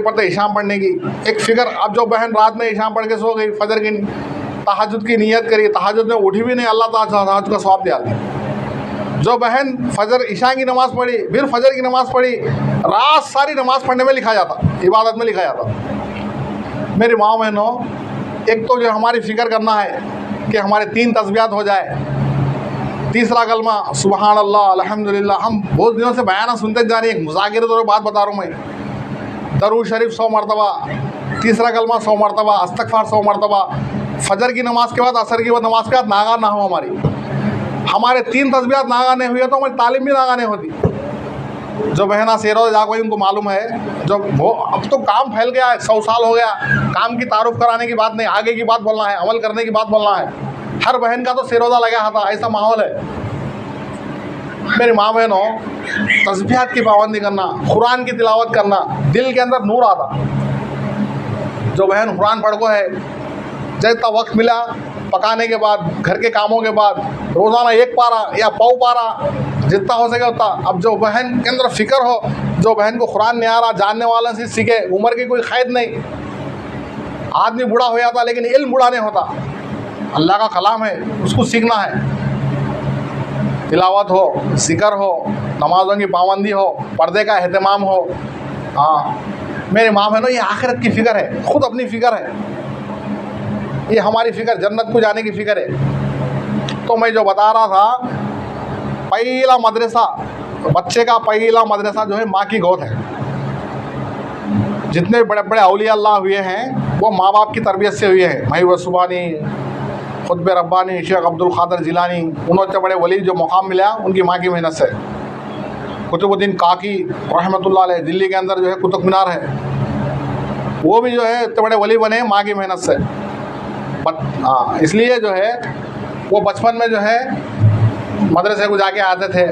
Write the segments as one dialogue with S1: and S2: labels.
S1: पड़ते इशाम पढ़ने की एक फ़िक्र। अब जो बहन रात में इशाम पढ़ के सो गई, फजर की तहज्जुद की नियत करी, तहज्जुद में उठी भी नहीं, अल्लाह ताला तहज्जुद का सवाब दिया था। जो बहन फजर इशा की नमाज़ पढ़ी, फिर फजर की नमाज़ पढ़ी, रात सारी नमाज़ पढ़ने में लिखा जाता, इबादत में लिखा जाता। मेरी माँ बहनों, एक तो जो हमारी फ़िक्र करना है कि हमारे 3 तस्बीहात हो जाए, तीसरा कलमा सुबहान अल्लाह अल्हम्दुलिल्लाह। हम बहुत दिनों से बयाना सुनते जा रहे हैं, एक मुज़ाकिरे तो बात बता रहा हूँ मैं। दरूद शरीफ 100 मरतबा, तीसरा कलमा 100 मरतबा, इस्तग़फ़ार 100 मरतबा, फजर की नमाज़ के बाद, असर की बाद नमाज़ के बाद नागा ना हो हमारे 3 तस्बीहात नागा नहीं हुई तो हमारी तालीम भी नागा नहीं होती। जो बहना सेरो जा कोई उनको मालूम है, जो वो अब तो काम फैल गया है, 100 साल हो गया, काम की तारुफ कराने की बात नहीं, आगे की बात बोलना है, अमल करने की बात बोलना है। हर बहन का तो सिरोज़ा लगा था, ऐसा माहौल है। मेरी माँ बहनों, तस्बीहात की पाबंदी करना, कुरान की तिलावत करना, दिल के अंदर नूर आता। जो बहन कुरान पढ़ो है, जितना वक्त मिला पकाने के बाद, घर के कामों के बाद, रोज़ाना 1 पारा या पाव पारा, जितना हो सके उतना। अब जो बहन के अंदर फ़िक्र हो, जो बहन को कुरान नहीं आ रहा, जानने वाले से सीखे, उम्र की कोई क़ैद नहीं। आदमी बूढ़ा हो जाता लेकिन इल्म बूढ़ा नहीं होता। अल्लाह का कलाम है, उसको सीखना है। तिलावत हो, ज़िक्र हो, नमाज़ों की पाबंदी हो, पर्दे का एहतमाम हो। हाँ मेरे माँ बहनों, ये आखिरत की फ़िक्र है, ख़ुद अपनी फ़िक्र है, ये हमारी फ़िक्र जन्नत को जाने की फ़िक्र है। तो मैं जो बता रहा था, पहला मदरसा, बच्चे का पहला मदरसा जो है माँ की गोद है। जितने बड़े बड़े औलिया अल्लाह हुए हैं वो माँ बाप की तरबियत से हुए हैं। महबूब सुबानी, खुतब रब्बानी, शेख अब्दुल क़ादिर जिलानी, उन्होंने बड़े वली जो मुकाम मिला उनकी माँ की मेहनत से। कुतुबुद्दीन काकी रहमतुल्लाह अलैह, दिल्ली के अंदर जो है कुतुब मीनार है, वो भी जो है इतने बड़े वली बने माँ की मेहनत से। हाँ, इसलिए जो है वो बचपन में जो है मदरसे को जाके आते थे।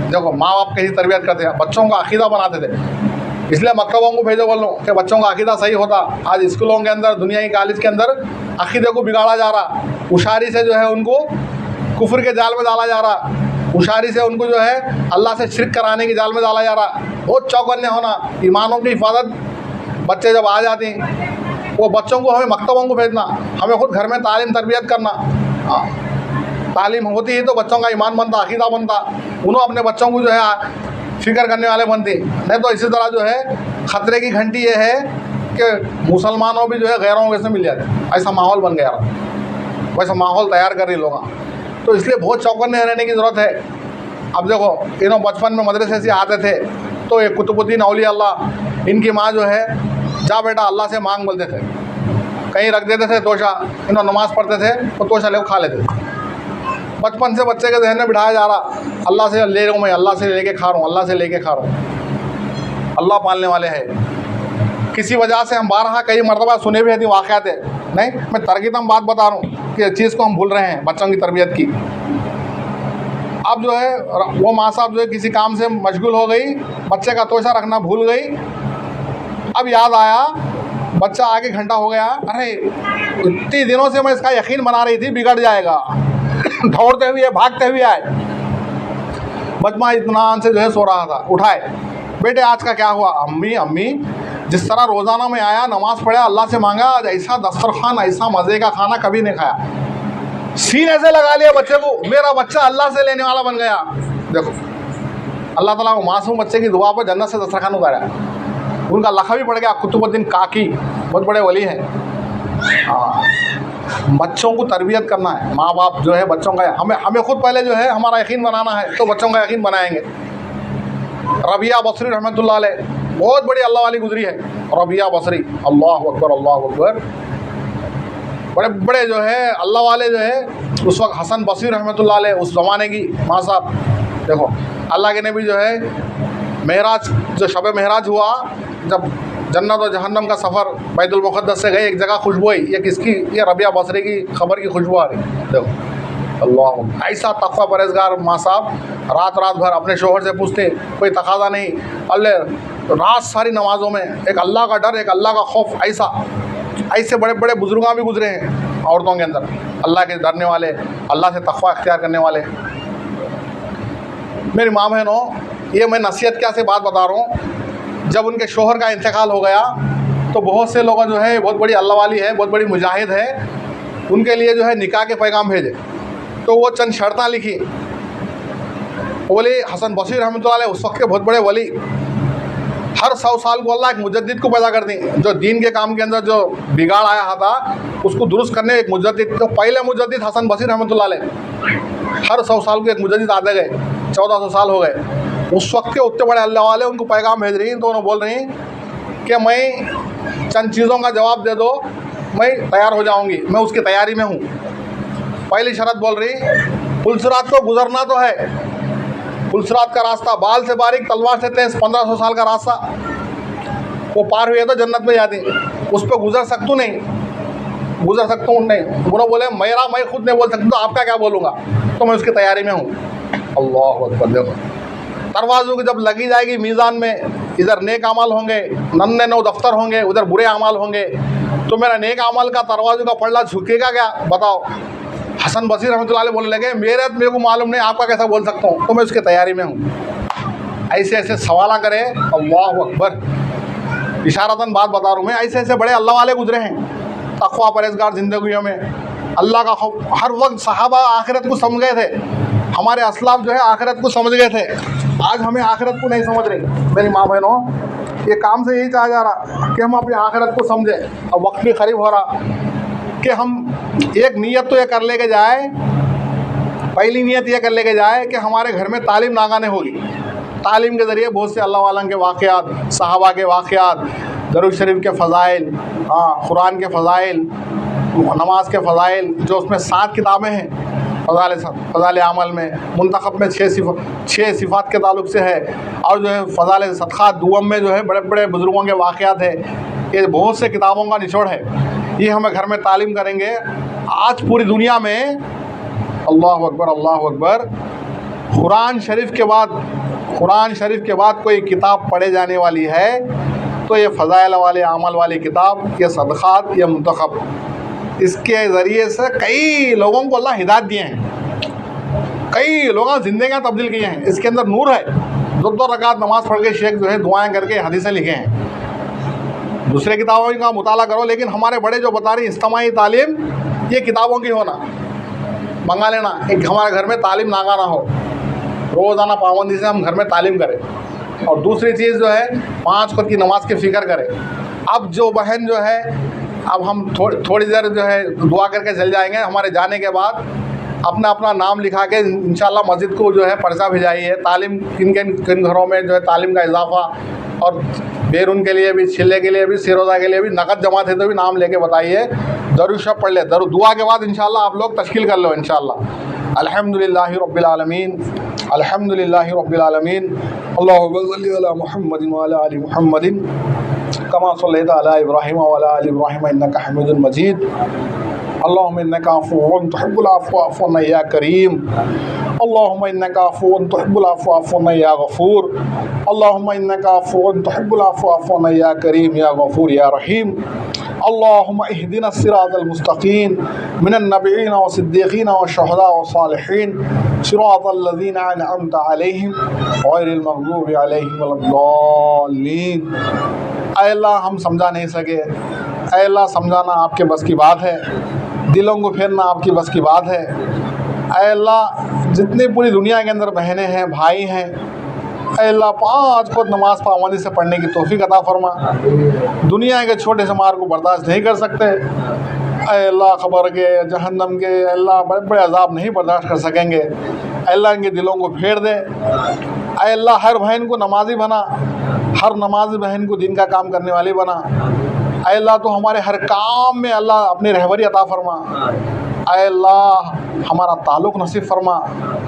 S1: देखो माँ बाप कैसी तरबियत करते हैं, बच्चों का अकीदा बनाते थे। इसलिए मकतबों को भेजो बोलो कि बच्चों का अकीदा सही होता। आज स्कूलों के अंदर, दुनिया की कॉलेज के अंदर अकीदे को बिगाड़ा जा रहा, उशारी से जो है उनको कुफ्र के जाल में डाला जा रहा, उशारी से उनको जो है अल्लाह से शिरक कराने के जाल में डाला जा रहा। बहुत चौकन्ने होना। ईमानों की हिफाजत बच्चे जब आ जाते हैं, वो बच्चों को हमें मकतबों को भेजना, हमें खुद घर में तालीम तरबियत करना। तालीम होती है तो बच्चों का ईमान बनता, अकीदा बनता, उन्होंने अपने बच्चों को जो है फ़िक्र करने वाले बनते। नहीं तो इसी तरह जो है ख़तरे की घंटी ये है कि मुसलमानों भी जो है गैरों वैसे मिल जाते, ऐसा माहौल बन गया, वैसा माहौल तैयार कर रही लोग। तो इसलिए बहुत चौकन्ने रहने की ज़रूरत है। अब देखो इन्हों बचपन में मदरसे से आते थे तो ये कुतुबुद्दीन औलिया अल्लाह, इनकी माँ जो है जा बेटा अल्लाह से मांग बोलते थे, कहीं रख देते थे तोशा, इन्हों नमाज़ पढ़ते थे तो तोशा ले खा लेते थे। बचपन से बच्चे के जहन में बिठाया जा रहा, अल्लाह से ले रहा हूँ मैं, अल्लाह से लेके खा रहा हूँ, अल्लाह से लेके खा रहा हूँ। अल्लाह पालने वाले हैं। किसी वजह से हम 12 कई मरतबा सुने भी हैं वाक़यात है, नहीं मैं तरकीबन बात बता रहा हूँ कि चीज़ को हम भूल रहे हैं, बच्चों की तरबियत की। अब जो है वो माँ साहब जो है किसी काम से मशगूल हो गई, बच्चे का तोशा रखना भूल गई। अब याद आया, बच्चा आगे घंटा हो गया, अरे इतने दिनों से मैं इसका यकीन बना रही थी बिगड़ जाएगा, दौड़ते हुए भागते हुए आए, बचमा इत्मीनान से जो है सो रहा था, उठाए, बेटे आज का क्या हुआ? अम्मी अम्मी जिस तरह रोज़ाना में आया, नमाज़ पढ़ा, अल्लाह से मांगा, आज ऐसा दस्तरखान, ऐसा मज़े का खाना कभी नहीं खाया। सीने से लगा लिया बच्चे को, मेरा बच्चा अल्लाह से लेने वाला बन गया। देखो अल्लाह ताला को मासूम बच्चे की दुआ पर जन्नत से दस्तरखान उतारा। उनका लखा भी पड़ गया कुतुबुद्दीन काकी, बहुत बड़े वली हैं। हाँ, बच्चों को तरबियत करना है, माँ बाप जो है बच्चों का, हमें खुद पहले जो है हमारा यकीन बनाना है तो बच्चों का यकीन बनाएंगे। रबिया बसरी रहमतुल्लाह अलैह बहुत बड़ी अल्लाह वाली गुजरी है। रबिया बसरी, अल्लाह अकबर अल्लाह अकबर, बड़े बड़े जो है अल्लाह वाले जो है। उस वक्त हसन बसरी रहमतुल्लाह अलैह उस ज़माने की माँ साहब। देखो अल्लाह के नबी जो है महराज, जो शब महराज हुआ, जब जन्नत और जहन्नम का सफ़र बैतुल मुक़द्दस से गए, एक जगह खुशबू आई, ये किसकी? ये रबिया बसरी की खबर की खुशबू आ रही। देखो अल्लाह, ऐसा तक़वा परहेज़गार माँ साहब रात भर अपने शोहर से पूछते, कोई तकाज़ा नहीं, अल्लाह रात सारी नमाज़ों में एक अल्लाह का डर, एक अल्लाह का खौफ। ऐसे बड़े बड़े बुज़ुर्गां भी गुजरे हैं औरतों के अंदर, अल्लाह के डरने वाले, अल्लाह से तक़वा इख्तियार करने वाले। मेरी माँ बहनों, ये मैं नसीहत क्या से बात बता रहा हूँ, जब उनके शोहर का इंतकाल हो गया तो बहुत से लोग जो है, बहुत बड़ी अल्लाह वाली है, बहुत बड़ी मुजाहिद है, उनके लिए जो है निकाह के पैगाम भेजे। तो वो चंद शर्तें लिखी। वली हसन बसीर रहमतुल्लाह अलैह उस वक्त के बहुत बड़े वली, हर 100 साल को अल्लाह एक मुजद्दिद को पैदा कर दी, जो दीन के काम के अंदर जो बिगाड़ आया था उसको दुरुस्त करने एक मुजद्दिद। तो पहले मुजद्दिद हसन बसीर रहमतुल्लाह अलैह, हर 100 साल को एक मुजद्दिद आते गए, 1400 साल हो गए। उस वक्त के उतने बड़े अल्लाह वाले उनको पैगाम भेज रही, तो उन्होंने बोल रही कि मैं चंद चीज़ों का जवाब दे दो, मैं तैयार हो जाऊँगी, मैं उसकी तैयारी में हूँ। पहली शर्त बोल रही, पुलसरात को गुजरना तो है, पुलसरात का रास्ता बाल से बारीक तलवार से तेज 1500 साल का रास्ता, वो पार हुए तो जन्नत में जाती, उस पर गुजर सकूँ नहीं, गुजर सकता हूँ नहीं। उन्होंने बोले मैं खुद नहीं बोल सकता, तो आपका क्या बोलूँगा, तो मैं उसकी तैयारी में हूँ। अल्लाह अकबर। देखो दरवाज़ों की जब लगी जाएगी मीज़ान में, इधर नेक अमाल होंगे, नन्हे नौ दफ्तर होंगे, उधर बुरे अमाल होंगे, तो मेरा नेक अमाल का दरवाज़ों का पल्ला झुकेगा क्या, बताओ। हसन बसीर रहमतुल्लाह अलैह बोलने लगे, मेरे को मालूम नहीं, आपका कैसा बोल सकता हूँ, तो मैं उसकी तैयारी में हूँ। ऐसे ऐसे सवाल करें, अल्लाह अकबर, इशारतन बात बता रहा हूँ मैं। ऐसे ऐसे बड़े अल्लाह वाले गुजरे हैं, तक़वा परहेज़गार ज़िंदगियों में, अल्लाह का खौफ। हर वक्त सहाबा आखिरत को समझ गए थे, हमारे असलाफ जो है आखिरत को समझ गए थे। आज हमें आखिरत को नहीं समझ रही मेरी माँ बहनों, ये काम से यही कहा जा रहा कि हम अपनी आखिरत को समझें। अब वक्त भी करीब हो रहा कि हम एक नीयत तो ये कर लेके जाए, पहली नीयत ये कर लेके जाए कि हमारे घर में तालीम नागाने होगी। तालीम के ज़रिए बहुत से अल्लाह वाला के वाक़यात, सहाबा के वाक़यात, दरूद शरीफ के फ़ज़ाइल, कुरान के फ़ज़ाइल, नमाज के फ़ज़ाइल, जो उसमें 7 किताबें हैं फ़ज़ाइल अमल में, मुंतखब में 6 सिफ़ात के ताल्लुक़ से है, और जो है फ़ज़ाइल सदक़ात दुअम में जो है बड़े बड़े बुज़ुर्गों के वाक़यात है। ये बहुत से किताबों का निचोड़ है, ये हमें घर में तालीम करेंगे। आज पूरी दुनिया में अल्लाह अकबर, अल्लाह अकबर, कुरान शरीफ के बाद कोई किताब पढ़े जाने वाली है तो ये फ़ज़ाइल वाले अमल वाली किताब, ये सदक़ात, ये मुंतखब, इसके ज़रिए से कई लोगों को अल्लाह हिदायत दिए हैं, कई लोगों ने ज़िंदगियाँ तब्दील की हैं। इसके अंदर नूर है। 2 रकात नमाज़ पढ़ के शेख जो है दुआएं करके हदीसें लिखे हैं। दूसरे किताबों का मुताला करो, लेकिन हमारे बड़े जो बता रही इज्तिमाई तालीम, ये किताबों की होना, मंगा लेना। एक हमारे घर में तालीम नागा ना हो, रोज़ाना पाबंदी से हम घर में तालीम करें। और दूसरी चीज़ जो है 5 वक्त की नमाज की फ़िक्र करें। अब जो बहन जो है, अब हम थोड़ी देर जो है दुआ करके चल जाएंगे, हमारे जाने के बाद अपना नाम लिखा के इंशाल्लाह मस्जिद को जो है पर्चा भिजाइए। तालीम किन घरों में जो है तालीम का इजाफ़ा, और बैरून के लिए भी, छिले के लिए भी, सिरोज़ा के लिए भी नकद जमा थे तो भी नाम लेके बताइए। दरूद शरीफ पढ़ ले, दुआ के बाद इंशाल्लाह आप लोग तश्कील कर लो इंशाल्लाह। अल्हम्दुलिल्लाहि रब्बिल आलमीन, अल्हम्दुलिल्लाहि रब्बिल आलमीन। अल्लाहुम्मा सल्लि अला मुहम्मदिन व अला आलि मुहम्मदिन कमा सल्लैता अला इब्राहीम व अला आलि इब्राहीम इन्नका हमीदुम मजीद। अल्लाहुम्मा इन्नका अफ़्वुन तुहिब्बुल अफ़्व फ़अफ़्वना या करीम। अल्लाहुम्मा इन्नका अफ़्वुन तुहिब्बुल अफ़्व फ़अफ़्वना या गफ़ूर। अल्लाहुम्मा इन्नका अफ़्वुन तुहिब्बुल अफ़्व फ़अफ़्वना या करीम या गफ़ूर या रहीम। अल्लाहुम्मा इहदिना सिरातल मुस्तक़ीम मिनन नबिय्यीन व सिद्दीक़ीन व शुहदा व सालिहीन सिरातल लज़ीना अनअमता अलैहिम गैरिल मग़ज़ूबि अलैहिम वलद्दाल्लीन। ऐ अल्लाह, हम समझा नहीं सके, ऐ अल्लाह समझाना आपके बस की बात है, दिलों को फेरना आपकी बस की बात है। ऐ अल्लाह, जितनी पूरी दुनिया के अंदर बहनें हैं, भाई हैं, ऐ अल्लाह 5 वक्त नमाज पाबंदी से पढ़ने की तौफीक अता फरमा। दुनिया के छोटे से मार को बर्दाश्त नहीं कर सकते। ऐ अल्लाह, ख़बर के जहन्नम के अल्लाह बड़े बड़े अज़ाब नहीं बर्दाश्त कर सकेंगे। ऐ अल्लाह, इनके दिलों को फेर दे। ऐ अल्लाह, हर बहन को नमाजी बना, हर नमाजी बहन को दिन का काम करने वाली बना। ऐ अल्लाह, तो हमारे हर काम में अल्लाह अपनी रहबरी अता फरमा। ऐ अल्लाह, हमारा ताल्लुक़ नसीब फरमा।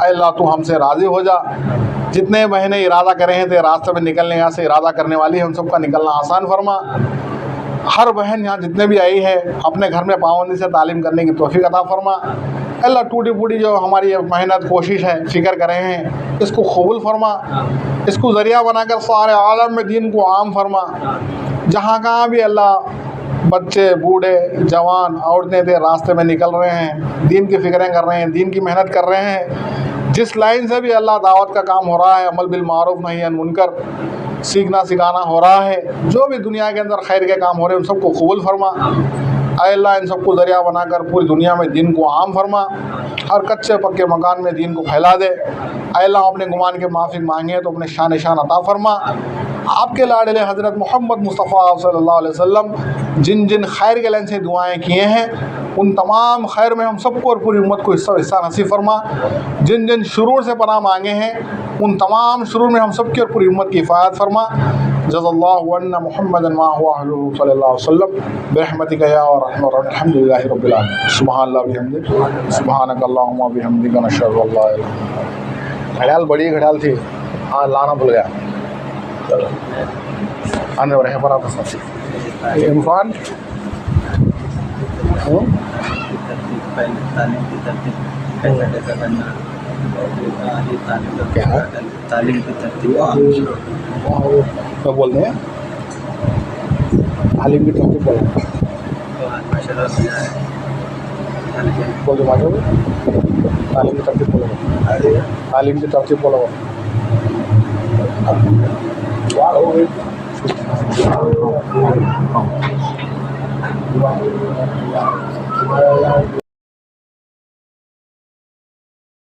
S1: ऐ अल्लाह, तू हमसे राज़ी हो जा। जितने बहनें इरादा कर रहे हैं तो रास्ते में निकलने, यहाँ से इरादा करने वाली है, उन सबका निकलना आसान फरमा। हर बहन यहाँ जितने भी आई है, अपने घर में पाबंदी से तालीम करने की तौफीक अता फरमा। अल्लाह, टूटी फूटी जो हमारी मेहनत कोशिश है, फ़िक्र कर रहे हैं, इसको कबूल फरमा, इसको ज़रिया बनाकर सारे आलम में दीन को आम फरमा। जहाँ कहाँ भी अल्लाह बच्चे, बूढ़े, जवान, औरतें थे रास्ते में निकल रहे हैं, दीन की फ़िक्रें कर रहे हैं, दीन की मेहनत कर रहे हैं, जिस लाइन से भी अल्लाह दावत का काम हो रहा है, अमल बिल मारूफ नही अनिल मुनकर, सीखना सिखाना हो रहा है, जो भी दुनिया के अंदर खैर के काम हो रहे हैं उन सबको कबूल फरमा। ऐ अल्लाह इन सबको ज़रिया बनाकर पूरी दुनिया में दीन को आम फरमा, हर कच्चे पक्के मकान में दीन को फैला दे। ऐ अल्लाह अपने गुमान के माफ़िक मांगे तो अपने शान अता फरमा। आपके लाडले हज़रत मोहम्मद मुस्तफ़ा सल्लल्लाहु अलैहि वसल्लम जिन जिन खैर के लाइन से दुआएं किए हैं उन तमाम खैर में हम सबको और पूरी उम्मत को हिस्सा नसीब फरमा। जिन जिन शुरूर से पनाह मांगे हैं उन तमाम शुरूर में हम सबकी और पूरी उम्मत की हिफायत फरमा। जज़ल्लाहु अन्ना मुहम्मदन मा हुवा अहलुहु सल्लल्लाहु अलैहि वसल्लम बिरहमतिका या अर्हमर राहिमीन। अल्हम्दुलिल्लाहि रब्बिल आलमीन। सुब्हानल्लाह बिहम्दिही सुब्हानकल्लाहुम्मा बिहम्दिका नशहदु अल्ला इलाहा। घड़ियाल बड़ी घड़ियाल थी, हाँ लाना भूल गया। आने वाले हैं पर आप इरफान क्या तालीम की तरतीब बोल रहे हैं, तालीम की तरतीब बोल बोलो, तालीम की तरतीब बोलो, तालीम की तरतीब बोलो।